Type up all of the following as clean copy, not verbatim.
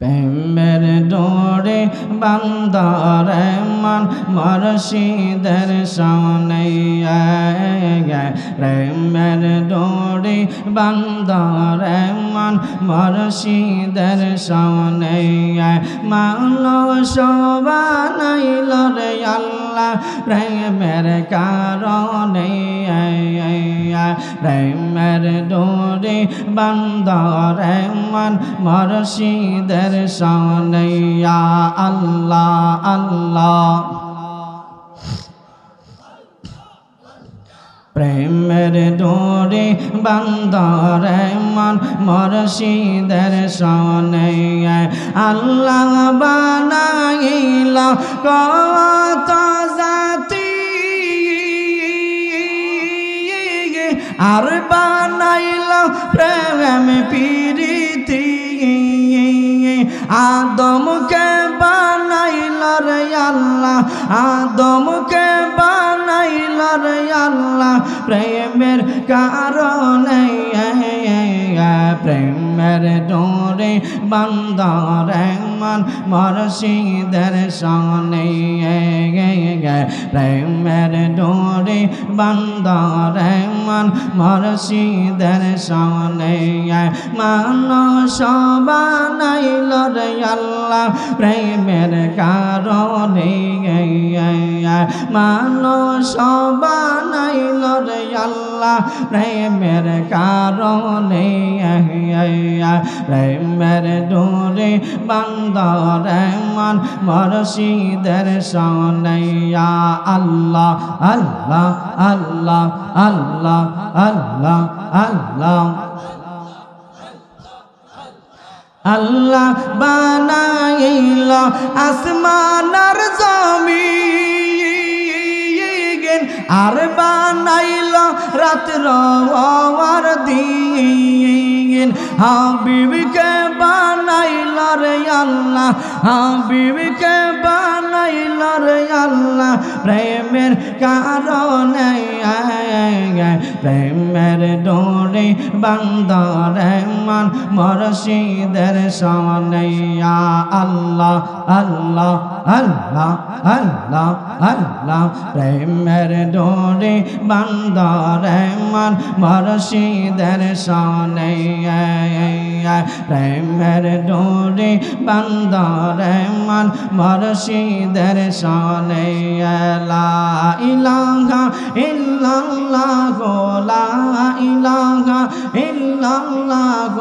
প্রেমের ডোরে বান্দারে মান মুর্শিদের সামনে প্রেমের ডোরে বান্দারে মান মুর্শিদের সামনে মানুষ বানাইল রে আল্লাহ প্রেমের কারণে প্রেমের ডোরে বান্দারে মান মুর্শিদের সামনে আল্লাহ আল্লাহ প্রেমের ডোরে বান্দারে মান মুর্শিদের সামনে আল্লাহ বানাইল কত জাতি আর বানাইল প্রেম প্রীতি আদমকে বানাইল রে আল্লাহ আদমকে বানাইল রে আল্লাহ প্রেমের কারণে প্রেমের ডোরে বান্দারে মান মুর্শিদের সামনে প্রেমের ডোরে বান্দারে মান মুর্শিদের সামনে মানুষ বানাইল রে আল্লাহ প্রেমের কারণে মানুষ বানাইল রে আল্লাহ প্রেমের কারণে প্রেমের ডোরে বান্দারে মান মুর্শিদের সামনে আল্লাহ আল্লাহ আল্লাহ আল্লাহ আল্লাহ আল্লাহ আল্লাহ বানাইল আসমান আর জমিন আর বানাইল রাত্র আর দিন হাবিবকে বানাইল রে আল্লাহ হাবিবকে বানাইল রে আল্লাহ প্রেমের কারণে প্রেমের ডোরে বান্দারে মান মুর্শিদের সামনে আল্লাহ আল্লাহ আল্লাহ আল্লাহ আল্লাহ প্রেমের ডোরে বান্দারে মান মুর্শিদের সামনে প্রেমের ডোরে বান্দারে মান মুর্শিদের সামনে লা ইলাহা ইল্লাল্লাহ লা ইলাহা ইল্লাল্লাহ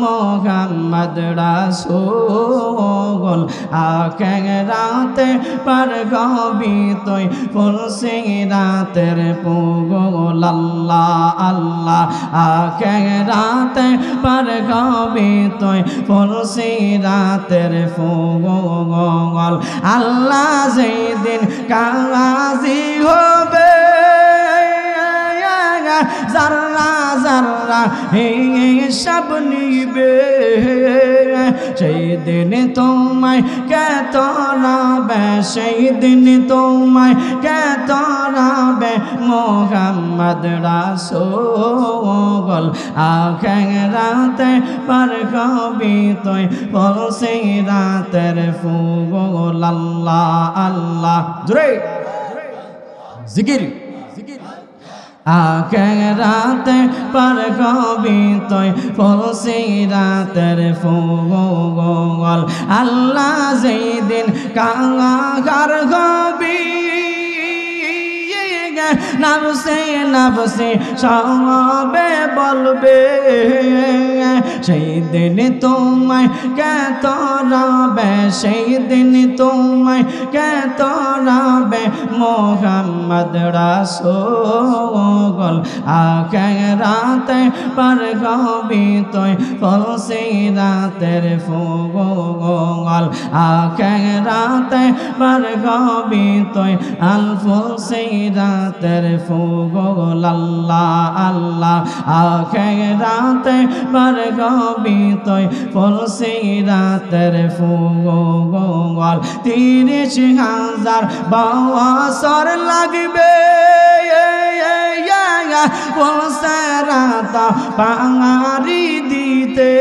মুহাম্মদ রাসূল আখিরাতে পার গবি তুই ফুলসি রাতের পুগল আল্লাহ আল্লাহ আখিরাতে পার গবি তুই ফুলসি রাতের পুগল আল্লাহ যেদিন কাজী হবে জাররা জাররা হিসাব নিবে সেই দিন তোমায় কে তোরাবে সেই দিন তোমায় কে তোরাবে মুহাম্মদ রাসূল আখিরাতে পার কবি তুই ফুলসি রাতের ফুল আল্লাহ আল্লাহ জোরে জিকির আখিরাতে পার কবি তুই ফুলসি রাতের ফুল আল্লাহ যেদিন কাঙ্গার কবি নফসে নফসে সবে বলবে সেই দিন তোমায় কে তোরাবে সেই দিন তোমায় কে তোরাবে মুহাম্মদ রাসূল আখিরাতে পার কবি তুই ফুলসি রাতের ফুল আখিরাতে পার কবি তুই আল ফুলসি রাতের ফুল আল্লাহ আল্লাহ আখিরাতে পার কবি তুই ফুলসি রাতের ফুল ৩০,০০০ বছর লাগবে ফুলসি রাত পাহাড়ি দিতে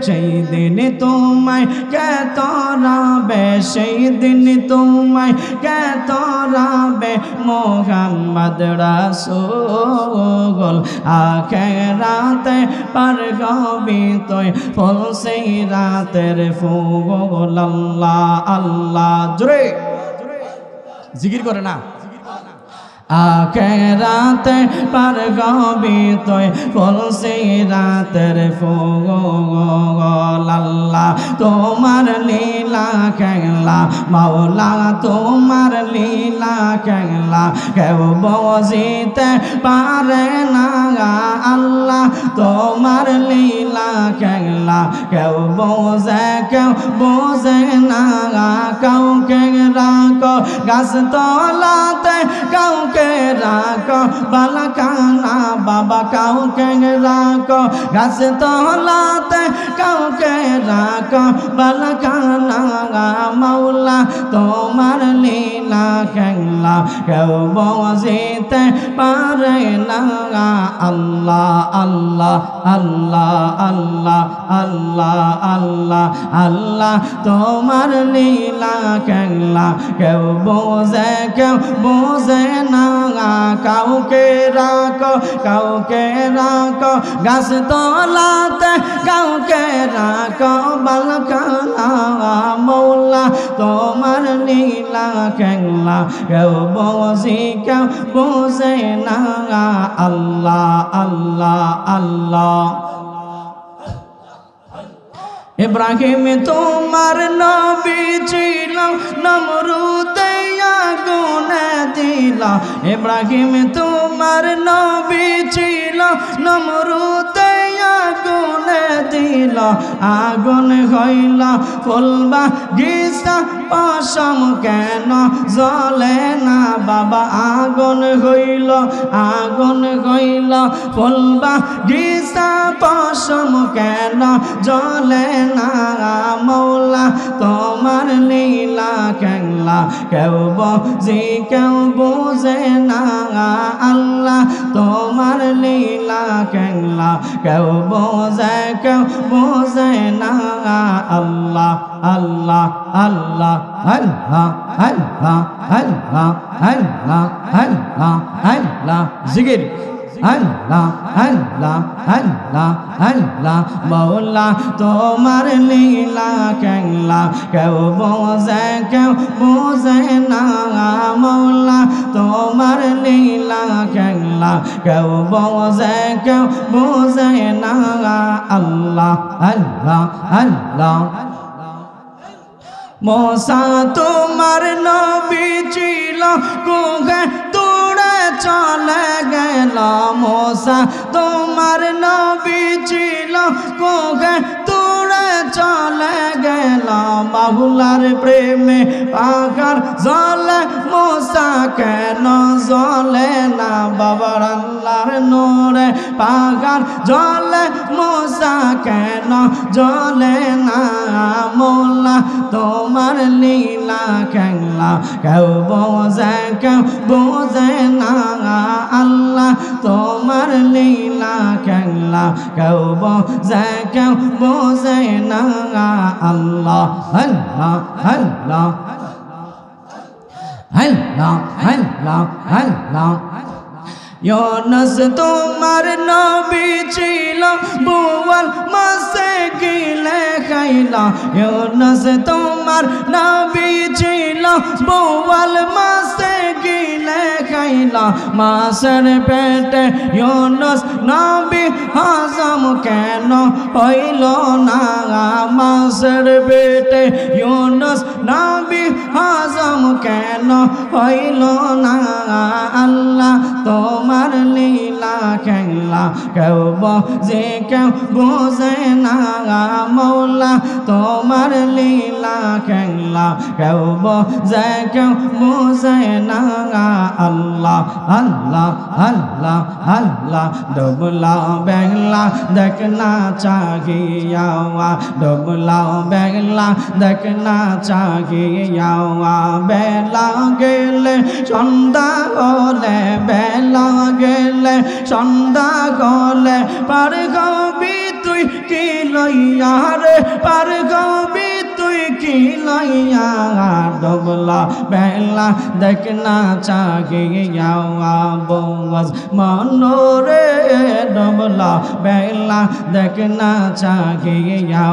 সেই দিন তোমায় কে তরাবে সেই দিন তোমায় কে তরাবে মোহাম্মদ রাসূল আখিরাতে পার গবি তুই ফুল সেই রাতের ফুল আল্লাহ আল্লাহ জোরে জিকির করে না আখিরাতে পার গবি তুই ফুল সেই রাতের ফুল আল্লাহ তোমার লীলা খেলা মাওলা তোমার লীলা খেলা কেউ বুঝিতে পারে না আল্লাহ তোমার লীলা খেলা কেউ বোঝে না কাউকে রাখো গাছ তলাতে কাউকে রাখো বালাখানা বাবা কাউকে রাখো গাছ তলাতে কাউকে রাখো বালাখানা মাওলা তোমার লীলা খেলা কেউ বুঝিতে পারে না আল্লাহ আল্লাহ আল্লাহ আল্লাহ আল্লাহ আল্লাহ আল্লাহ তোমার লীলা খেলা কেউ বোঝে না কাউকে রাখো গাছ তলাতে কাউকে রাখো বালখানা মৌলা তোমার লীলা খেলা কেউ বোঝে না আল্লাহ আল্লাহ আল্লাহ ইব্রাহিম তোমার নবী ছিল নমরুদে আগুনে দিল ইব্রাহিম তোমার নবী ছিল নমরুদে আগুনে দিল আগুন হইল ফুলবা গিসা পশম কেন জ্বলে না বাবা আগুন হইল ফুলবা গিসা পশম কেন জ্বলে না মৌলা তোমার লীলা খেলা কেউ বোঝে না আল্লাহ তোমার লীলা খেলা কেউ বোঝে না আল্লাহ আল্লাহ আল্লাহ আল্লাহ আল্লাহ আল্লাহ আল্লাহ আল্লাহ আল্লাহ জিকির আল্লাহ আল্লাহ আল্লাহ আল্লাহ মৌলা তোমার লীলা খেলা কেউ বোঝে না মৌলা তোমার লীলা খেলা কেউ বোঝে না আল্লাহ আল্লাহ আল্লাহ मूसा तुम्हार नबी चिलो कुगे तुड़े चले गेला मूसा तुम्हार नबी चिलो कुगे तुड़े चले गेला बाहुलार प्रेमे पाकर जले मूसा केन जले ना बाबर अल्लाहर नूरे पाकर जले मूसा केन जले ना मौला তোমার লীলা খেলা কেউ বোঝে না আল্লাহ তোমার লীলা খেলা কেউ বোঝে না আল্লাহ আল্লাহ আল্লাহ আল্লাহ আল্লাহ আল্লাহ ইউনুস তোমার নবী ছিল বুয়াল মাছে গিলে খাইলা ইউনুস তোমার নবী ছিল বুয়াল মাছে গিলে খাইলা মাছের পেটে ইউনুস নবী হজম কেন হইল না মাছের পেটে ইউনুস নবী হজম কেন হইল না আল্লাহ তোমার লীলা খেলা কেউ বোঝে না মৌলা তোমার লীলা খেলা কেউ বোঝে না আল্লাহ আল্লাহ আল্লাহ আল্লাহ ডুবলা বেগলা দেখনা চাহিয়া ডুবলা বেগলা দেখনা চাহিয়া বেলা গেলে সন্ধ্যা হলে বেলা গেলে সন্ধ্যা গলে পার গবি তুই কি লইয়া রে পার গবি তুই কি লইয়া ডবলা বেলা দেখনা চাহিয়া বস মনোরে ডবলা বেলা দেখনা চাহিয়া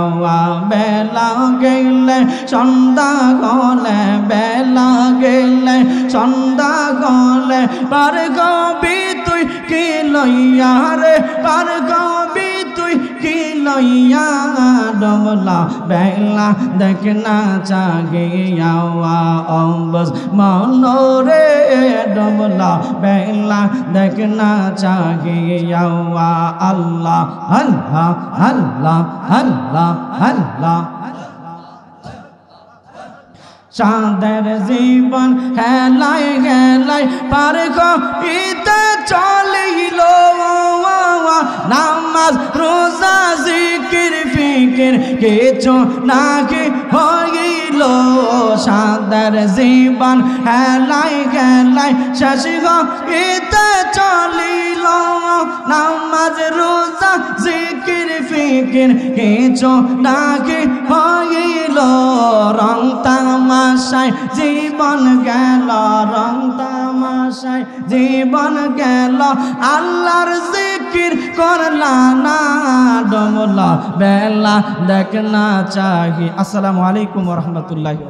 বেলা গেলে সন্ধ্যা গলে বেলা গেলে সন্ধ্যা গলে পার গবি তুই কি লইয়া রে পার গবি তুই কি লইয়া ডবলা বেলা দেখনা চাহিয়া অম্বস মনোরে ডবলা বেলা দেখনা চাহিয়া আল্লাহ আল্লাহ আল্লাহ আল্লাহ আল্লাহ চাঁদের জীবন হেলাই হেলাই পার গইতে চলিল নামাজ রোজা জিকির ফিকির কিছু নাকি হইল চাঁদের জীবন হেলাই হেলাই শেষ গইতে চলিল নামাজ রোজা জিকির ফিকির কিছু নাকি হইল রং তামাশায় জীবন গেল রং তামাশায় জীবন গেল আল্লাহর জিকির করলা না ডমলা বেলা দেখনা চাহি। আসসালামু আলাইকুম ওয়া রাহমাতুল্লাহি।